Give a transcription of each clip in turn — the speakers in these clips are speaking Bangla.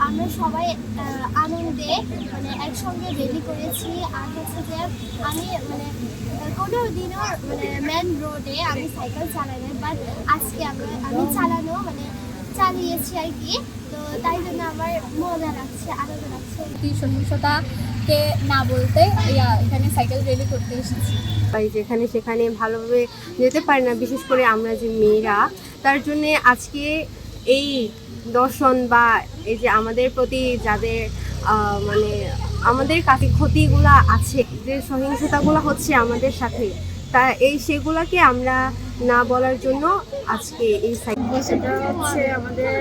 আমরা সবাই আনন্দে মানে একসঙ্গে রেডি করেছি। আর হচ্ছে যে আমি মানে কোনো দিনও মানে মেন রোডে আমি সাইকেল চালাই না, বাট আজকে আমি চালানো মানে চালিয়েছি আর কি। তো তাই জন্য আমার মজা লাগছে, আনন্দ লাগছে। সহিংসতাকে না বলতে এখানে সাইকেল র্যালি করতে এসেছি। যেখানে সেখানে ভালোভাবে যেতে পারে না, বিশেষ করে আমরা যে মেয়েরা, তার জন্য আজকে এই দর্শন বা এই যে আমাদের প্রতি যাদের মানে আমাদের কাছে ক্ষতিগুলো আছে, যে সহিংসতাগুলো হচ্ছে আমাদের সাথে, তা সেগুলোকে আমরা না বলার জন্য আজকে এই সেটা হচ্ছে আমাদের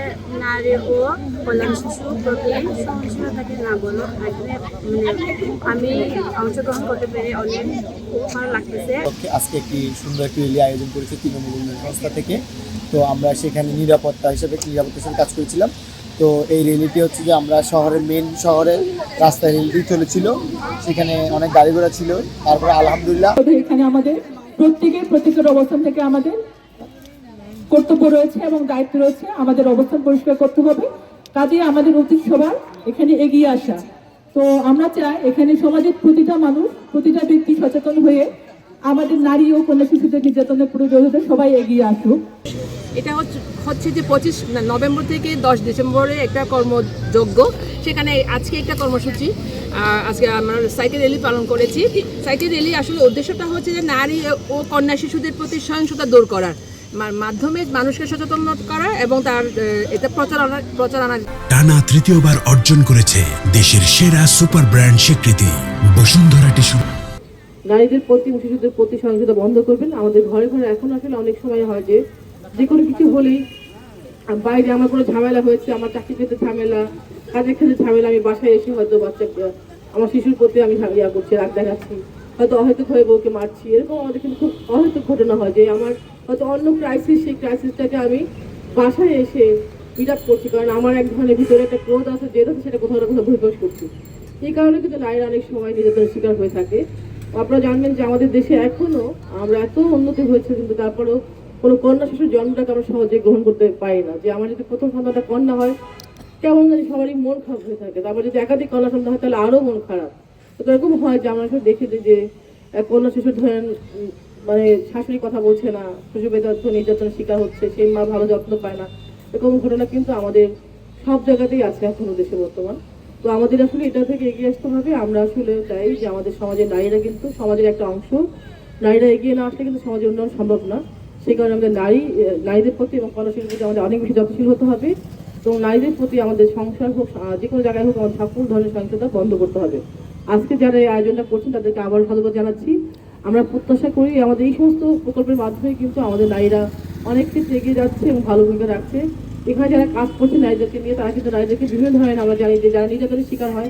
নারী ও কল্যাণ শিশু প্রতি সহিংসতাকে না বলো। এখানে আমি অংশগ্রহণ করতে পেরে অনেক ভালো লাগতেছে। আজকে একটি সুন্দর একটি র্যালি আয়োজন করেছে তৃণমূল উন্নয়ন সংস্থা থেকে। তো আমরা সেখানে নিরাপত্তা হিসেবে কাজ করেছিলাম। তো এই র্যালিটি হচ্ছে যে আমরা মেন শহরের রাস্তায় র্যালিটি চলেছিল, সেখানে অনেক গাড়ি ঘোড়া ছিল। তারপরে আলহামদুলিল্লাহ এখানে আমাদের প্রত্যেকের অবস্থান থেকে আমাদের কর্তব্য রয়েছে এবং দায়িত্ব রয়েছে, আমাদের অবস্থান পরিষ্কার করতে হবে। কাজে আমাদের উচিত সবার এখানে এগিয়ে আসা। তো আমরা চাই এখানে সমাজের প্রতিটা মানুষ, প্রতিটা ব্যক্তি সচেতন হয়ে আমাদের নারী ও কন্যা শিশুদের নির্যাতনের প্রতিরোধে সবাই এগিয়ে আসুক। এটা হচ্ছে যে 25 নভেম্বর থেকে 10 ডিসেম্বরে একটা কর্মযজ্ঞ, সেখানে আজকে একটা কর্মসূচি। আজকে আমরা সাইকেল র্যালি পালন করেছি। সাইকেল র্যালি আসলে উদ্দেশ্যটা হচ্ছে যে নারী ও কন্যা শিশুদের প্রতি সহিংসতা দূর করার মাধ্যমে মানুষকে সচেতন করা এবং তার এটা প্রচারণা। টানা তৃতীয়বার অর্জন করেছে দেশের সেরা সুপার ব্র্যান্ড স্বীকৃতি বসুন্ধরা টিস্যু। নারীদের প্রতি শিশুদের প্রতি সহিংসতা বন্ধ করবেন। আমাদের ঘরে ঘরে এখন আসলে অনেক সময় হয় যে কোনো কিছু হলেই বাইরে আমার কোনো ঝামেলা হয়েছে, আমার চাকরি ক্ষেত্রে ঝামেলা, কাজের ক্ষেত্রে ঝামেলা, আমি বাসায় এসে হয়তো আমার শিশুর প্রতি আমি করছি, রাগ দেখাচ্ছি, হয়তো অহেতুক হয়ে বউকে মারছি। এরকম আমাদের কিন্তু খুব অহেতুক ঘটনা হয় যে আমার হয়তো অন্য সেই ক্রাইসিসটাকে আমি বাসায় এসে মিট আপ করছি, কারণ আমার এক ধরনের ভিতরে একটা ক্রোধ আছে, জেদ আছে, সেটা কোথাও না কোথাও বহিঃপ্রকাশ করছি। এই কারণে কিন্তু নারীরা অনেক সময় নির্যাতনের শিকার হয়ে থাকে। আপনারা জানবেন যে আমাদের দেশে এখনো আমরা এত উন্নতি হয়েছে, কিন্তু তারপরেও কোনো কন্যা শিশুর জন্মটাকে আমরা সহজে গ্রহণ করতে পারি না। যে আমার যদি প্রথম সন্তানটা কন্যা হয়, কেমন জানি সবারই মন খারাপ হয়ে থাকে। তারপর যদি একাধিক কন্যা সন্তান হয় তাহলে আরও মন খারাপ। তো এরকম হয় যে আমরা দেখি যে কন্যা শিশু ধরেন মানে শাশুড়ি কথা বলছে না, শ্বশুর নির্যাতনের শিকার হচ্ছে, সেই মা ভালো যত্ন পায় না। এরকম ঘটনা কিন্তু আমাদের সব জায়গাতেই আছে এখনো দেশে বর্তমান। তো আমাদের আসলে এটা থেকে এগিয়ে আসতে হবে। আমরা আসলে চাই যে আমাদের সমাজের নারীরা কিন্তু সমাজের একটা অংশ। নারীরা এগিয়ে না আসলে কিন্তু সমাজের উন্নয়ন সম্ভব না। সেই কারণে আমাদের নারীদের প্রতি এবং কন্যা শিশুর প্রতি আমাদের অনেক বেশি যত্নশীল হতে হবে এবং নারীদের প্রতি আমাদের সংসার হোক, যে কোনো জায়গায় হোক, আমাদের সকল ধরনের সহিংসতা বন্ধ করতে হবে। আজকে যারা এই আয়োজনটা করছেন তাদেরকে আবার ধন্যবাদ জানাচ্ছি। আমরা প্রত্যাশা করি আমাদের এই সমস্ত প্রকল্পের মাধ্যমে কিন্তু আমাদের নারীরা অনেক ক্ষেত্রে এগিয়ে যাচ্ছে এবং ভালো ভূমিকা রাখছে। এখানে যারা কাজ করছে নারীদেরকে নিয়ে, তারা কিন্তু নারীদেরকে বিভিন্ন ধরনের, আমরা জানি যে যারা নির্যাতনের শিকার হয়